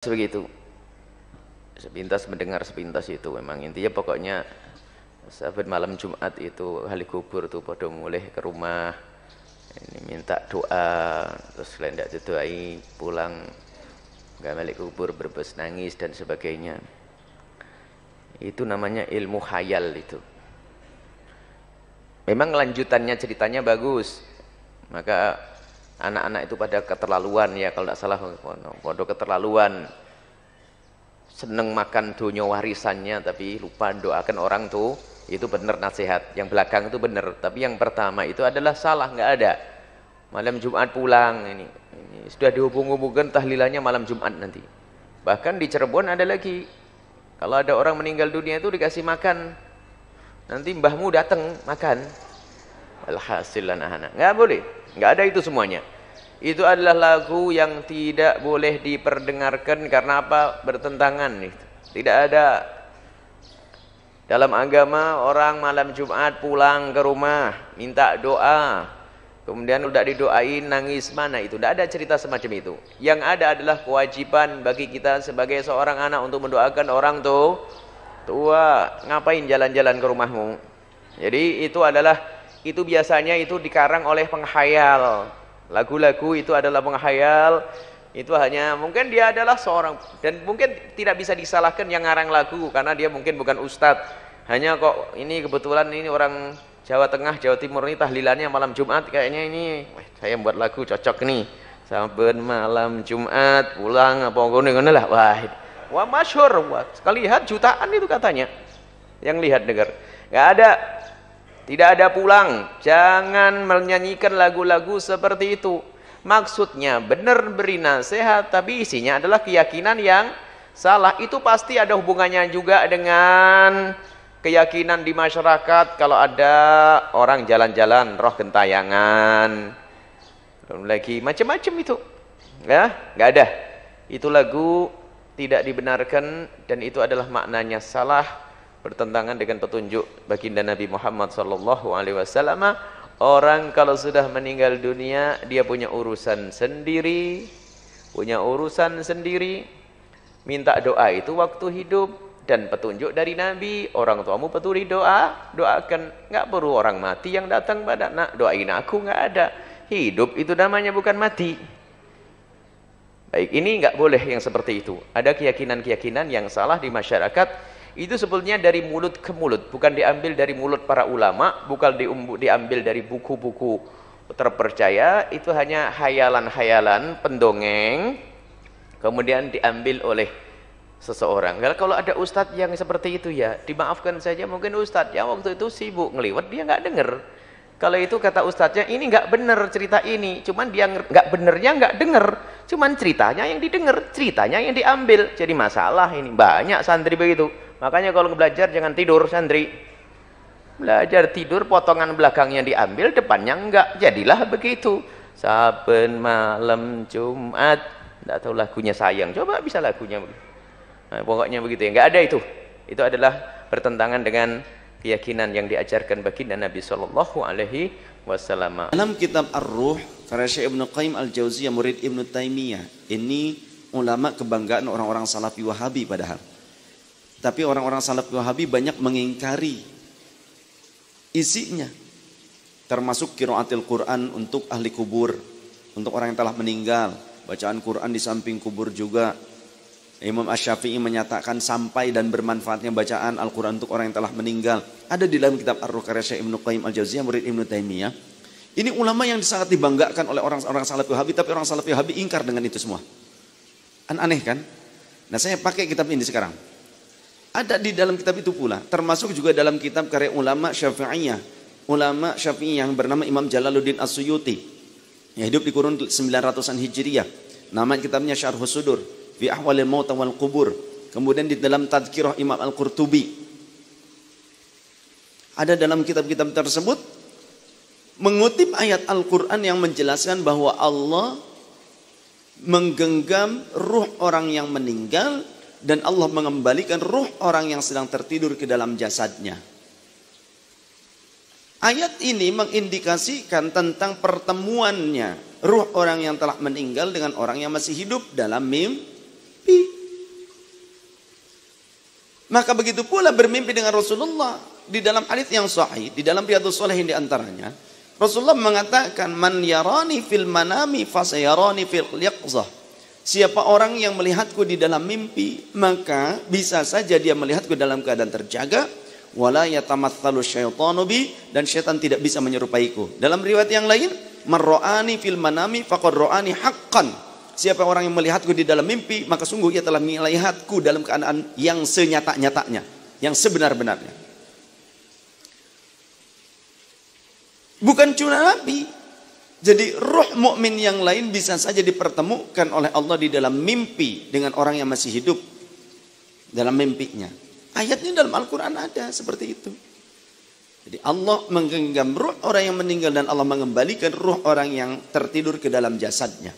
Begitu, sepintas mendengar sepintas itu memang intinya pokoknya sahabat malam Jumat itu ahli kubur tuh pada mulai ke rumah ini minta doa, terus kalian tidak didoai pulang nggak balik kubur berbes nangis dan sebagainya. Itu namanya ilmu khayal itu. Memang lanjutannya ceritanya bagus, maka anak-anak itu pada keterlaluan ya, kalau tidak salah pada keterlaluan seneng makan dunia warisannya tapi lupa doakan orang tuh. Itu benar nasihat yang belakang itu benar, tapi yang pertama itu adalah salah, nggak ada. Malam Jumat pulang ini sudah dihubung-hubungkan tahlilannya malam Jumat nanti. Bahkan di Cirebon ada lagi, kalau ada orang meninggal dunia itu dikasih makan, nanti mbahmu datang makan. Alhasil anak-anak nggak boleh. Nggak ada itu semuanya. Itu adalah lagu yang tidak boleh diperdengarkan karena apa? Bertentangan. Tidak ada. Dalam agama orang malam Jumat pulang ke rumah minta doa, kemudian udah didoain nangis, mana itu? Tidak ada cerita semacam itu. Yang ada adalah kewajiban bagi kita sebagai seorang anak untuk mendoakan orang tua. Ngapain jalan-jalan ke rumahmu? Jadi itu biasanya itu dikarang oleh penghayal. Lagu-lagu itu adalah penghayal. Itu hanya mungkin dia adalah seorang, dan mungkin tidak bisa disalahkan yang ngarang lagu karena dia mungkin bukan ustadz. Hanya kok ini kebetulan ini orang Jawa Tengah, Jawa Timur ini tahlilannya malam Jumat, kayaknya ini saya buat lagu cocok nih. Saben malam Jumat pulang apa ngono lah. Wah masyhur, sekali lihat jutaan itu katanya. Yang lihat dengar. Enggak ada. Tidak ada pulang. Jangan menyanyikan lagu-lagu seperti itu. Maksudnya benar beri nasihat, tapi isinya adalah keyakinan yang salah. Itu pasti ada hubungannya juga dengan keyakinan di masyarakat. Kalau ada orang jalan-jalan roh gentayangan, belum lagi macam-macam itu, ya nggak ada. Itu lagu tidak dibenarkan dan itu adalah maknanya salah, bertentangan dengan petunjuk baginda Nabi Muhammad SAW. Orang kalau sudah meninggal dunia, dia punya urusan sendiri, minta doa itu waktu hidup, dan petunjuk dari Nabi, orang tuamu peturi doakan, nggak perlu orang mati yang datang pada nak doain aku, nggak ada. Hidup itu namanya bukan mati. Baik, ini nggak boleh yang seperti itu. Ada keyakinan-keyakinan yang salah di masyarakat. Itu sebetulnya dari mulut ke mulut, bukan diambil dari mulut para ulama, bukan diambil dari buku-buku terpercaya. Itu hanya hayalan-hayalan pendongeng kemudian diambil oleh seseorang. Kalau ada ustadz yang seperti itu ya dimaafkan saja, mungkin ustadz yang waktu itu sibuk ngeliwat, dia nggak dengar. Kalau itu kata ustadznya ini nggak benar cerita ini, cuman dia nggak benernya nggak dengar, cuman ceritanya yang didengar, ceritanya yang diambil. Jadi masalah ini banyak santri begitu. Makanya kalau belajar jangan tidur santri. Belajar tidur potongan belakangnya diambil, depannya enggak. Jadilah begitu. Saben malam Jumat, enggak tahu lagunya sayang. Coba bisa lagunya. Nah, pokoknya begitu ya. Enggak ada itu. Itu adalah bertentangan dengan keyakinan yang diajarkan baginda Nabi sallallahu alaihi wasallam. Dalam kitab Ar-Ruh karya Syekh Ibnu Qayyim Al-Jauziyah, murid Ibnu Taimiyah. Ini ulama kebanggaan orang-orang Salafi Wahabi padahal. Tapi orang-orang Salafi Wahabi banyak mengingkari isinya. Termasuk qiraatil Quran untuk ahli kubur, untuk orang yang telah meninggal. Bacaan Quran di samping kubur juga. Imam Asy-Syafi'i menyatakan sampai dan bermanfaatnya bacaan Al-Quran untuk orang yang telah meninggal. Ada di dalam kitab Ar-Ruh karya Syekh Ibnu Qayyim Al-Jauziyah, murid Ibnu Taimiyah. Ini ulama yang sangat dibanggakan oleh orang-orang Salafi Wahabi, tapi orang Salafi Wahabi ingkar dengan itu semua. Aneh kan? Nah, saya pakai kitab ini sekarang. Ada di dalam kitab itu pula, termasuk juga dalam kitab karya ulama Syafi'iyah. Ulama Syafi'iyah yang bernama Imam Jalaluddin As-Suyuti, yang hidup di kurun 900-an Hijriyah. Nama kitabnya Syarhus Sudur fi Ahwalil Maut wal Qubur. Kemudian di dalam Tadhkirah Imam Al-Qurtubi. Ada dalam kitab-kitab tersebut mengutip ayat Al-Quran yang menjelaskan bahwa Allah menggenggam ruh orang yang meninggal dan Allah mengembalikan ruh orang yang sedang tertidur ke dalam jasadnya. Ayat ini mengindikasikan tentang pertemuannya ruh orang yang telah meninggal dengan orang yang masih hidup dalam Mimpi. Maka begitu pula bermimpi dengan Rasulullah. Di dalam hadis yang sahih, di dalam Riyadhus Shalihin di antaranya, Rasulullah mengatakan, "Man yarani fil manami fasayarani fil yaqzah." Siapa orang yang melihatku di dalam mimpi, maka bisa saja dia melihatku dalam keadaan terjaga. Wala yatamatsalu syaitanu bi, dan syaitan tidak bisa menyerupaiku. Dalam riwayat yang lain, "Man ra'ani fil manami faqad ra'ani haqqan." Siapa orang yang melihatku di dalam mimpi, maka sungguh ia telah melihatku dalam keadaan yang senyata-nyatanya, yang sebenar-benarnya. Bukan cuma Nabi. Jadi roh mukmin yang lain bisa saja dipertemukan oleh Allah di dalam mimpi dengan orang yang masih hidup dalam mimpinya. Ayatnya dalam Al-Quran ada seperti itu. Jadi Allah menggenggam ruh orang yang meninggal dan Allah mengembalikan ruh orang yang tertidur ke dalam jasadnya.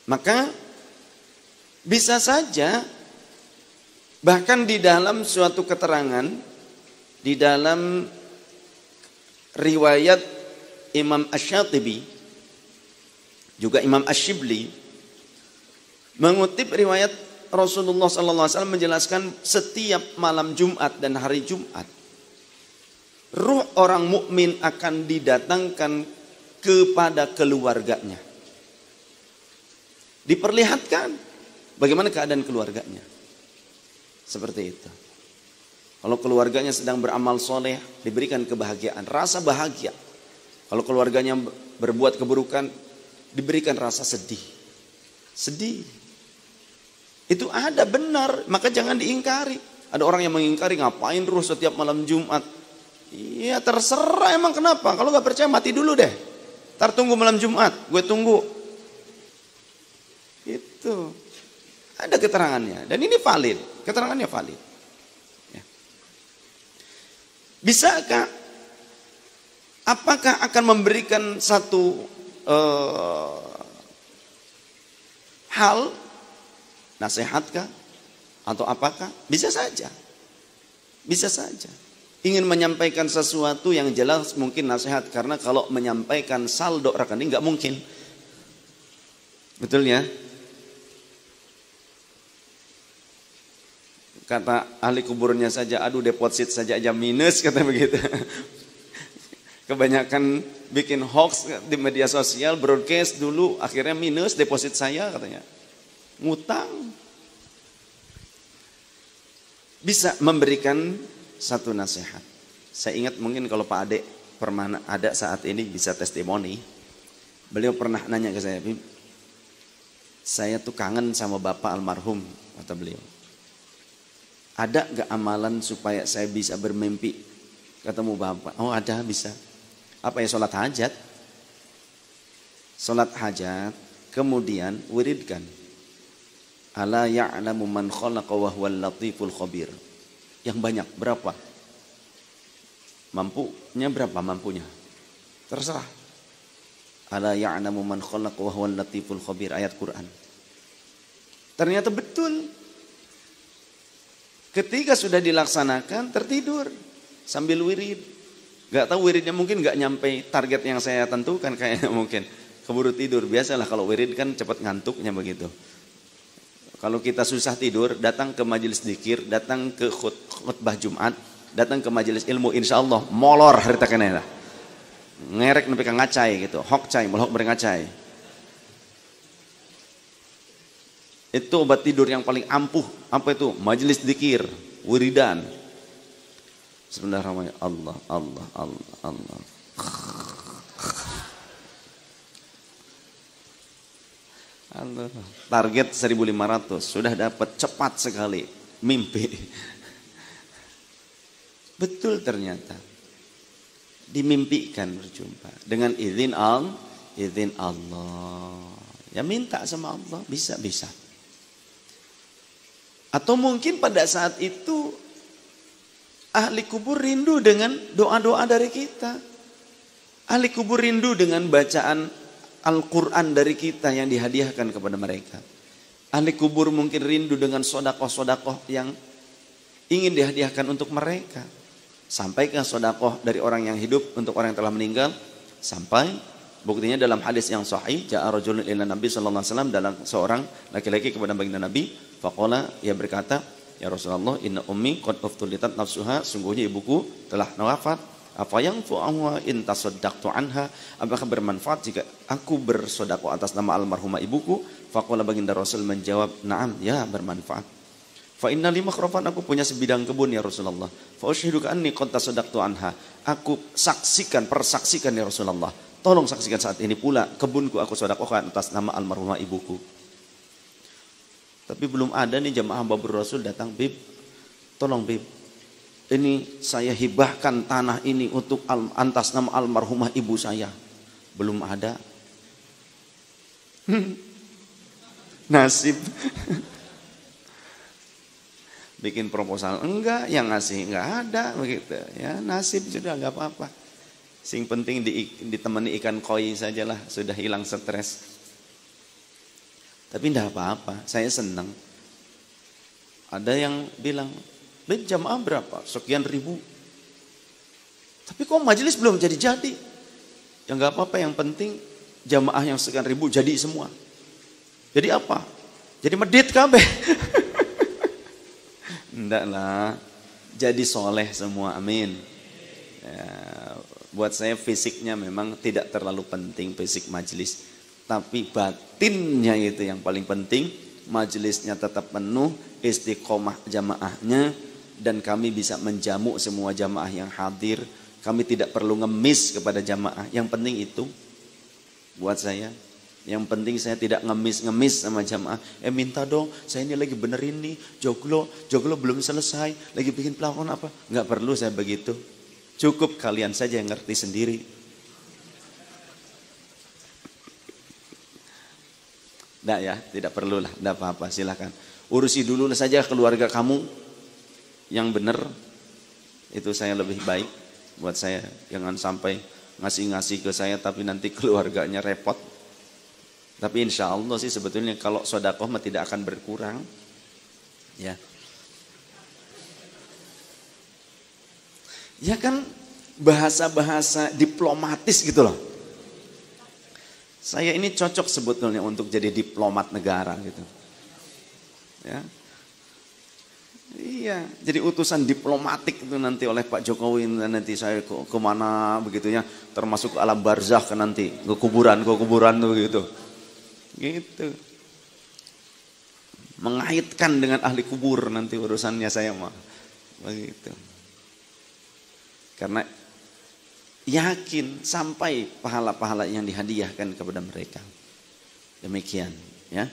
Maka bisa saja bahkan di dalam suatu keterangan, di dalam riwayat Imam Asy-Syatibi, juga Imam Asy-Syibli, mengutip riwayat Rasulullah SAW menjelaskan setiap malam Jumat dan hari Jumat, ruh orang mukmin akan didatangkan kepada keluarganya. Diperlihatkan bagaimana keadaan keluarganya. Seperti itu. Kalau keluarganya sedang beramal soleh, diberikan kebahagiaan, rasa bahagia. Kalau keluarganya berbuat keburukan, diberikan rasa sedih. Sedih. Itu ada benar, maka jangan diingkari. Ada orang yang mengingkari, ngapain ruh setiap malam Jumat? Iya terserah emang kenapa. Kalau gak percaya mati dulu deh. Ntar tunggu malam Jumat, gue tunggu. Itu ada keterangannya dan ini valid, keterangannya valid. Ya. Bisakah? Apakah akan memberikan satu hal, nasihatkah atau apakah? Bisa saja, bisa saja. Ingin menyampaikan sesuatu yang jelas mungkin nasihat, karena kalau menyampaikan saldo rekening nggak mungkin, betul ya? Kata ahli kuburnya saja, aduh deposit saja aja minus, kata begitu. Kebanyakan bikin hoax di media sosial, broadcast dulu, akhirnya minus deposit saya katanya. Ngutang. Bisa memberikan satu nasihat. Saya ingat mungkin kalau Pak Ade Permana ada saat ini bisa testimoni. Beliau pernah nanya ke saya, "Bim, saya tuh kangen sama Bapak almarhum," kata beliau. "Ada gak amalan supaya saya bisa bermimpi ketemu Bapak?" "Oh ada, bisa." "Apa ya?" "Sholat hajat." Sholat hajat, kemudian wiridkan. Ala ya'lamu man khalaqa wa huwal latiful khabir. Yang banyak, berapa? Mampunya berapa mampunya? Terserah. Ala ya'lamu man khalaqa wa huwal latiful khabir, ayat Quran. Ternyata betul. Ketika sudah dilaksanakan, tertidur sambil wirid. Gak tahu wiridnya, mungkin gak nyampe target yang saya tentukan kayaknya, mungkin keburu tidur. Biasalah kalau wirid kan cepat ngantuknya begitu. Kalau kita susah tidur, datang ke majelis dzikir, datang ke khutbah Jumat, datang ke majelis ilmu, insya Allah molor harita kenena. Ngerek sampai ke ngacai gitu, hokcai, melhok berengacai. Itu obat tidur yang paling ampuh. Apa itu? Majelis dzikir, wiridan. Bismillahirrahmanirrahim. Allah, Allah, Allah, Allah. Allah. Target 1.500 sudah dapat cepat sekali. Mimpi. Betul ternyata. Dimimpikan berjumpa dengan izin Allah. Ya minta sama Allah, bisa. Atau mungkin pada saat itu ahli kubur rindu dengan doa-doa dari kita. Ahli kubur rindu dengan bacaan Al-Quran dari kita yang dihadiahkan kepada mereka. Ahli kubur mungkin rindu dengan sodakoh-sodakoh yang ingin dihadiahkan untuk mereka. Sampaikan sodakoh dari orang yang hidup untuk orang yang telah meninggal. Sampai Buktinya dalam hadis yang sahih, ja'a rajulun ila Nabi sallallahu alaihi wasallam, dalam seorang laki-laki kepada baginda Nabi, faqala, ia berkata, ya Rasulullah, inna ummi qad uftulitat nafsuha, sungguhnya ibuku telah wafat. Apa yang fu'awa in tasaddaqtu anha, apakah bermanfaat jika aku bersedekah atas nama almarhumah ibuku? Faqala, baginda Rasul menjawab, na'am, ya bermanfaat. Fa inna li makhrafan, aku punya sebidang kebun ya Rasulullah. Fa ushiduka anni qad tasaddaqtu anha, aku saksikan, persaksikan ya Rasulullah. Tolong saksikan saat ini pula kebunku aku sedekahkan atas nama almarhumah ibuku. Tapi belum ada nih jamaah Babur Rasul datang, Bib, tolong Bib, ini saya hibahkan tanah ini untuk atas nama almarhumah ibu saya. Belum ada. Nasib. Bikin proposal, enggak, yang ngasih enggak ada begitu. Ya, nasib sudah enggak apa-apa. Sing penting ditemani ikan koi sajalah, sudah hilang stres. Tapi enggak apa-apa, saya senang. Ada yang bilang, Bib, jamaah berapa? Sekian ribu. Tapi kok majelis belum jadi-jadi? Ya enggak apa-apa, yang penting jamaah yang sekian ribu jadi semua. Jadi apa? Jadi medit kabeh. Enggak lah, jadi soleh semua, amin. Ya, buat saya fisiknya memang tidak terlalu penting, fisik majelis. Tapi batinnya itu yang paling penting. Majelisnya tetap penuh, istiqomah jamaahnya, dan kami bisa menjamu semua jamaah yang hadir. Kami tidak perlu ngemis kepada jamaah. Yang penting itu buat saya. Yang penting saya tidak ngemis sama jamaah. Minta dong, saya ini lagi benerin nih, joglo belum selesai, lagi bikin plafon apa. Nggak perlu saya begitu. Cukup kalian saja yang ngerti sendiri. Nggak ya, tidak perlulah, nggak apa-apa, silakan. Urusi dulu saja keluarga kamu yang benar. Itu saya lebih baik buat saya. Jangan sampai ngasih-ngasih ke saya tapi nanti keluarganya repot. Tapi insya Allah sih sebetulnya kalau sedekah mah tidak akan berkurang. Ya. Ya kan bahasa-bahasa diplomatis gitu loh. Saya ini cocok sebetulnya untuk jadi diplomat negara gitu. Ya. Iya, jadi utusan diplomatik itu nanti oleh Pak Jokowi, nanti saya kemana begitu ya, termasuk ke alam barzakh nanti, ke kuburan tuh gitu. Gitu. Mengaitkan dengan ahli kubur nanti urusannya saya mah. Begitu. Karena yakin sampai pahala-pahala yang dihadiahkan kepada mereka. Demikian, ya.